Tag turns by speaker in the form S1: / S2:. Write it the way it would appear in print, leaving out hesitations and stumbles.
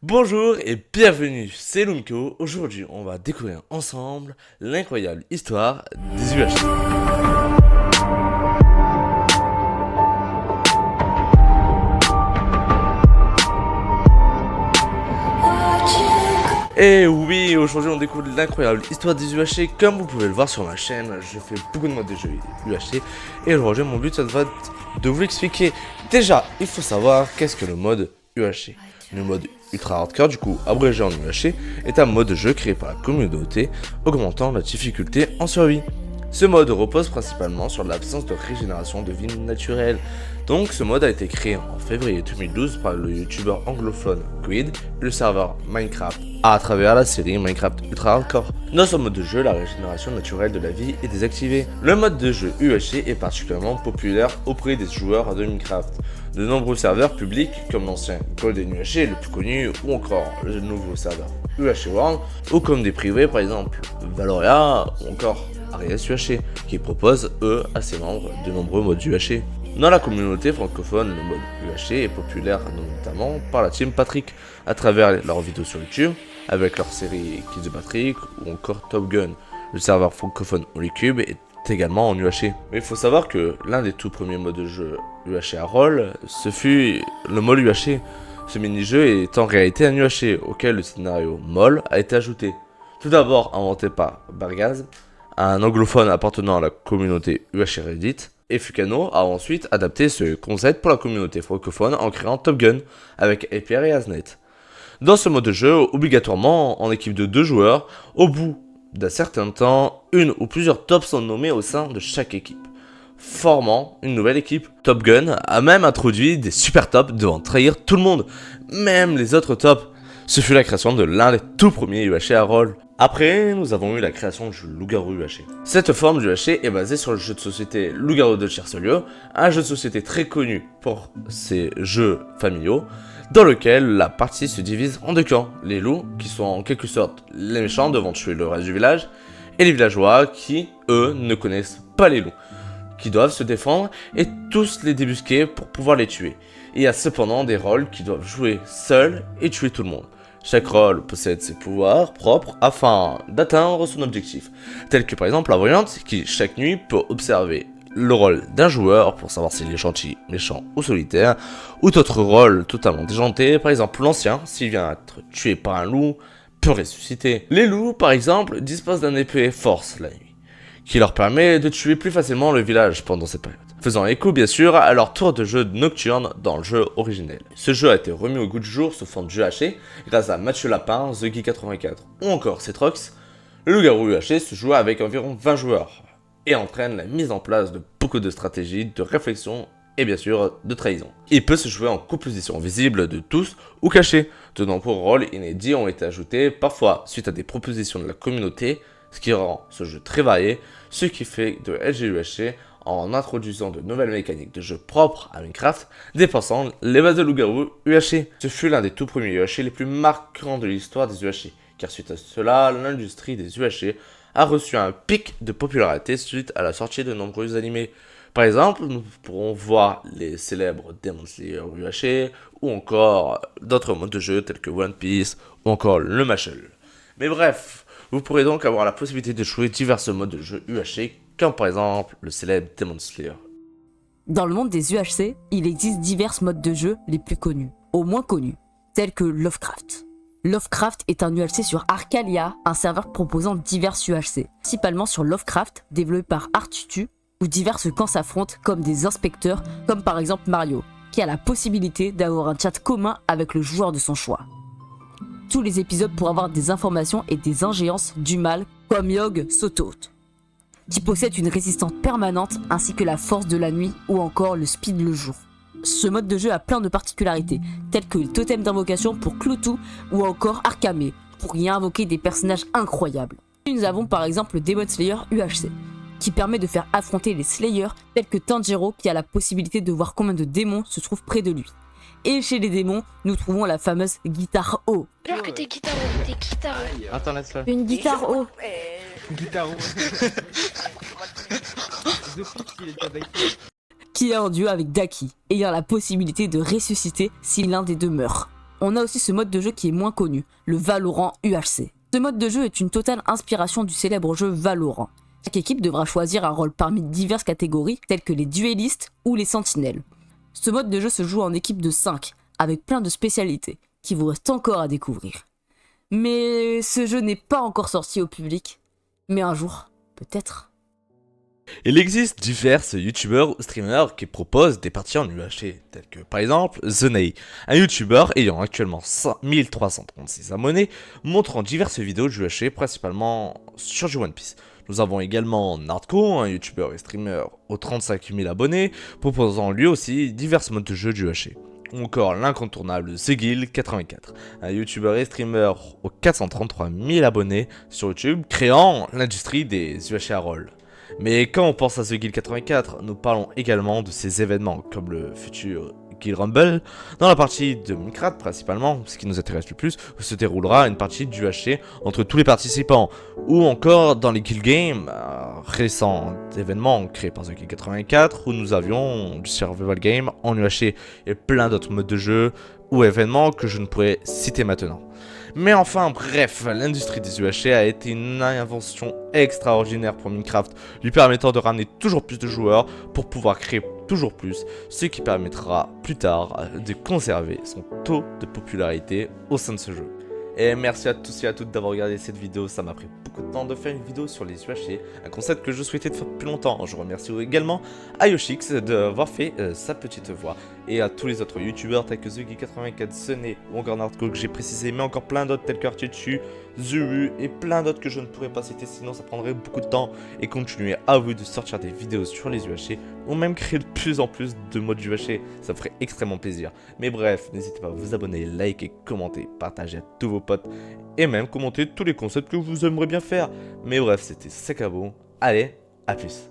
S1: Bonjour et bienvenue, c'est Lumko. Aujourd'hui, on va découvrir ensemble l'incroyable histoire des UHC. Et oui, aujourd'hui on découvre l'incroyable histoire des UHC. Comme vous pouvez le voir sur ma chaîne, je fais beaucoup de modes de jeu UHC. Et aujourd'hui, mon but, ça va être de vous l'expliquer. Déjà, il faut savoir qu'est-ce que le mode UHC. Le mode Ultra Hardcore, du coup abrégé en UHC, est un mode de jeu créé par la communauté, augmentant la difficulté en survie. Ce mode repose principalement sur l'absence de régénération de vie naturelle. Donc ce mode a été créé en février 2012 par le youtubeur anglophone Guide et le serveur Minecraft à travers la série Minecraft Ultra Hardcore. Dans ce mode de jeu, la régénération naturelle de la vie est désactivée. Le mode de jeu UHC est particulièrement populaire auprès des joueurs de Minecraft. De nombreux serveurs publics comme l'ancien Golden UHC le plus connu ou encore le nouveau serveur UHC World ou comme des privés par exemple Valoria ou encore Aries UHC qui proposent eux à ses membres de nombreux modes UHC. Dans la communauté francophone, le mode UHC est populaire notamment par la team Patrick à travers leurs vidéos sur YouTube avec leur série Kids de Patrick ou encore Top Gun. Le serveur francophone Holycube est également en UHC. Mais il faut savoir que l'un des tout premiers modes de jeu UHC à rôle, ce fut le MOL UHC. Ce mini-jeu est en réalité un UHC auquel le scénario MOL a été ajouté. Tout d'abord inventé par Bargaz, un anglophone appartenant à la communauté UHC Reddit, et Fukano a ensuite adapté ce concept pour la communauté francophone en créant Top Gun avec APR et Aznet. Dans ce mode de jeu, obligatoirement en équipe de 2 joueurs, au bout d'un certain temps, une ou plusieurs tops sont nommés au sein de chaque équipe, formant une nouvelle équipe. Top Gun a même introduit des super tops devant trahir tout le monde, même les autres tops. Ce fut la création de l'un des tout premiers UHC à rôle. Après, nous avons eu la création du Loup-Garou UHC. Cette forme du UHC est basée sur le jeu de société Loup-Garou de Tierce-Lieu, un jeu de société très connu pour ses jeux familiaux, dans lequel la partie se divise en 2 camps. Les loups, qui sont en quelque sorte les méchants devant tuer le reste du village, et les villageois qui, eux, ne connaissent pas les loups, qui doivent se défendre et tous les débusquer pour pouvoir les tuer. Il y a cependant des rôles qui doivent jouer seuls et tuer tout le monde. Chaque rôle possède ses pouvoirs propres afin d'atteindre son objectif, tel que par exemple la voyante qui chaque nuit peut observer le rôle d'un joueur pour savoir s'il est gentil, méchant ou solitaire, ou d'autres rôles totalement déjantés, par exemple l'ancien, s'il vient être tué par un loup, peut ressusciter. Les loups par exemple disposent d'un épée force la nuit, qui leur permet de tuer plus facilement le village pendant cette période, faisant écho bien sûr à leur tour de jeu nocturne dans le jeu originel. Ce jeu a été remis au goût du jour sous forme de jeu haché grâce à Mathieu Lapin, TheGuy84 ou encore Cetrox. Le Loup-Garou UHC se joue avec environ 20 joueurs et entraîne la mise en place de beaucoup de stratégies, de réflexion et bien sûr de trahison. Il peut se jouer en composition visible de tous ou cachée. De nombreux rôles inédits ont été ajoutés, parfois suite à des propositions de la communauté, ce qui rend ce jeu très varié, ce qui fait de LGUHC en introduisant de nouvelles mécaniques de jeu propres à Minecraft, dépassant les bases de Loup-Garou UHC. Ce fut l'un des tout premiers UHC les plus marquants de l'histoire des UHC, car suite à cela, l'industrie des UHC a reçu un pic de popularité suite à la sortie de nombreux animés. Par exemple, nous pourrons voir les célèbres Demon Slayer UHC, ou encore d'autres modes de jeu tels que One Piece, ou encore le Mashal. Mais bref, vous pourrez donc avoir la possibilité de jouer divers modes de jeu UHC, comme par exemple le célèbre Demon Slayer.
S2: Dans le monde des UHC, il existe divers modes de jeu les plus connus, au moins connus, tels que Lovecraft. Lovecraft est un UHC sur Arcalia, un serveur proposant divers UHC, principalement sur Lovecraft, développé par Artutu, où divers camps s'affrontent comme des inspecteurs, comme par exemple Mario, qui a la possibilité d'avoir un chat commun avec le joueur de son choix. Tous les épisodes pour avoir des informations et des ingérences du mal, comme Yogg Sothoth, qui possède une résistance permanente ainsi que la force de la nuit ou encore le speed le jour. Ce mode de jeu a plein de particularités, telles que le totem d'invocation pour Cloutou ou encore Arkamé, pour y invoquer des personnages incroyables. Et nous avons par exemple le Demon Slayer UHC, qui permet de faire affronter les Slayers tels que Tanjiro qui a la possibilité de voir combien de démons se trouvent près de lui. Et chez les démons, nous trouvons la fameuse guitare O.
S3: Alors que t'es guitare,
S1: Attends, laisse-le.
S2: Une guitare O.
S4: Guitaro.
S2: Qui est en duo avec Daki, ayant la possibilité de ressusciter si l'un des deux meurt. On a aussi ce mode de jeu qui est moins connu, le Valorant UHC. Ce mode de jeu est une totale inspiration du célèbre jeu Valorant. Chaque équipe devra choisir un rôle parmi diverses catégories telles que les duellistes ou les sentinelles. Ce mode de jeu se joue en équipe de 5, avec plein de spécialités, qui vous restent encore à découvrir. Mais ce jeu n'est pas encore sorti au public. Mais un jour, peut-être.
S1: Il existe divers youtubeurs ou streamers qui proposent des parties en UHC, tels que par exemple TheNay, un youtubeur ayant actuellement 1336 abonnés, montrant diverses vidéos de UHC principalement sur du One Piece. Nous avons également Nardco, un youtubeur et streamer aux 35 000 abonnés, proposant lui aussi divers modes de jeu du UHC. Ou encore l'incontournable Zegil84, un youtubeur et streamer aux 433 000 abonnés sur YouTube, créant l'industrie des UHC à rôle. Mais quand on pense à Zegil84, nous parlons également de ces événements, comme le futur Guild Rumble, dans la partie de Minecraft principalement, ce qui nous intéresse le plus, où se déroulera une partie du UHC entre tous les participants, ou encore dans les Guild Games, récents événements créés par Zegil84, où nous avions du Survival Game en UHC, et plein d'autres modes de jeu ou événements que je ne pourrais citer maintenant. Mais enfin, bref, l'industrie des UHC a été une invention extraordinaire pour Minecraft, lui permettant de ramener toujours plus de joueurs pour pouvoir créer toujours plus, ce qui permettra plus tard de conserver son taux de popularité au sein de ce jeu. Et merci à tous et à toutes d'avoir regardé cette vidéo, ça m'a pris beaucoup de temps de faire une vidéo sur les UHC, un concept que je souhaitais faire depuis longtemps. Je remercie également à Yoshix d'avoir fait sa petite voix, et à tous les autres youtubeurs tels que Zegil84, TheNay ou encore Nardco que j'ai précisé, mais encore plein d'autres tels que Artichu, Zuru et plein d'autres que je ne pourrais pas citer sinon ça prendrait beaucoup de temps, et continuer à vous de sortir des vidéos sur les UHC ou même créer de plus en plus de modes UHC, ça me ferait extrêmement plaisir. Mais bref, n'hésitez pas à vous abonner, liker, commenter, partager à tous vos potes et même commenter tous les concepts que vous aimeriez bien faire. Mais bref, c'était Sakabo, allez, à plus.